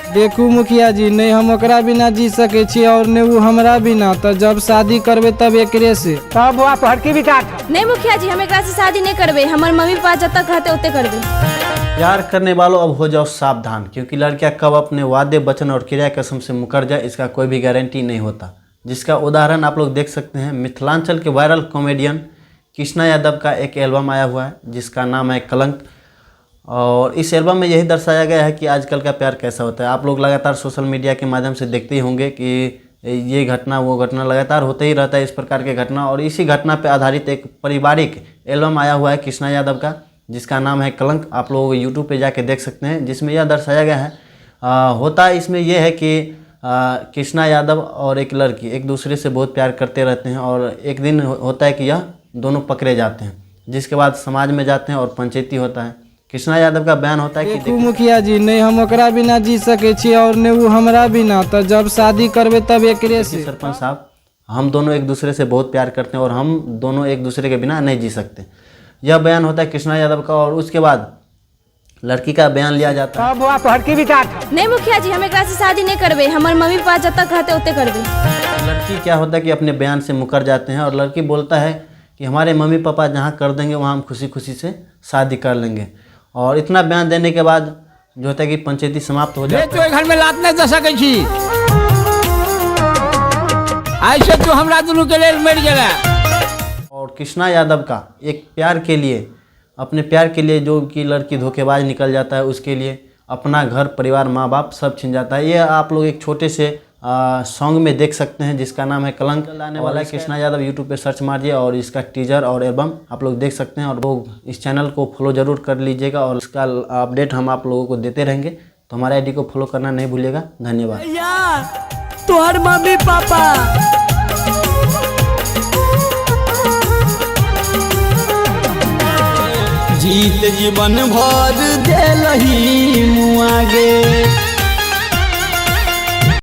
देखू मुखिया जी, नहीं हम ओकरा बिना जी सके छी और नहीं वो हमरा बिना। तो जब शादी करबे तब एकरे से। तब वो पढ़ भी का नहीं मुखिया जी, हम एकरा से शादी नहीं करबे। हमारे मम्मी पापा जब तक रहते उतने करबे। प्यार करने वालों अब हो जाओ सावधान, क्योंकि लड़कियां कब अपने वादे वचन और क्रिया कसम से मुकर जाए इसका कोई भी गारंटी नहीं होता। जिसका उदाहरण आप लोग देख सकते हैं। मिथिलांचल के वायरल कॉमेडियन कृष्णा यादव का एक एल्बम आया हुआ है जिसका नाम है कलंक। और इस एल्बम में यही दर्शाया गया है कि आजकल का प्यार कैसा होता है। आप लोग लगातार सोशल मीडिया के माध्यम से देखते ही होंगे कि ये घटना वो घटना लगातार होते ही रहता है, इस प्रकार के घटना। और इसी घटना पर आधारित एक पारिवारिक एल्बम आया हुआ है कृष्णा यादव का जिसका नाम है कलंक। आप लोग यूट्यूब पे जाके देख सकते हैं, जिसमें यह दर्शाया गया है। होता इसमें यह है कि कृष्णा यादव और एक लड़की एक दूसरे से बहुत प्यार करते रहते हैं और एक दिन होता है कि यह दोनों पकड़े जाते हैं, जिसके बाद समाज में जाते हैं और पंचायती होता है। कृष्णा यादव का बयान होता है कि देखू मुखिया जी, नहीं हम ओकरा बिना जी सके छी और नहीं वो हमरा बिना। तो जब शादी करबे तब एकरे से। सरपंच साहब, हम दोनों एक दूसरे से बहुत प्यार करते हैं और हम दोनों एक दूसरे के बिना नहीं जी सकते। यह बयान होता है कृष्णा यादव का। और उसके बाद लड़की का बयान लिया जाता है। तब वो पढ़ भी का नहीं मुखिया जी, हम एकरा से शादी नहीं करबे। हमारे मम्मी पापा जब तक रहते उतने करबे। लड़की क्या होता है कि अपने बयान से मुकर जाते हैं और लड़की बोलता है कि हमारे मम्मी पापा जहाँ कर देंगे वहाँ हम खुशी खुशी से शादी कर लेंगे। और इतना बयान देने के बाद जो होता है कि पंचायती समाप्त हो जाती है। घर में लात नहीं दे सके छी, ऐसे तो हमरा दोनों के लिए मर गया। और कृष्णा यादव का एक प्यार के लिए, अपने प्यार के लिए जो कि लड़की धोखेबाज निकल जाता है, उसके लिए अपना घर परिवार माँ बाप सब छिन जाता है। ये आप लोग एक छोटे से सॉन्ग में देख सकते हैं जिसका नाम है कलंक। लाने वाला है कृष्णा यादव, यूट्यूब पे सर्च मारिए और इसका टीजर और एल्बम आप लोग देख सकते हैं। और लोग इस चैनल को फॉलो ज़रूर कर लीजिएगा और इसका अपडेट हम आप लोगों को देते रहेंगे। तो हमारे आईडी को फॉलो करना नहीं भूलिएगा। धन्यवाद। तुम्हारे मम्मी पापा जीत जीवन भर दे लही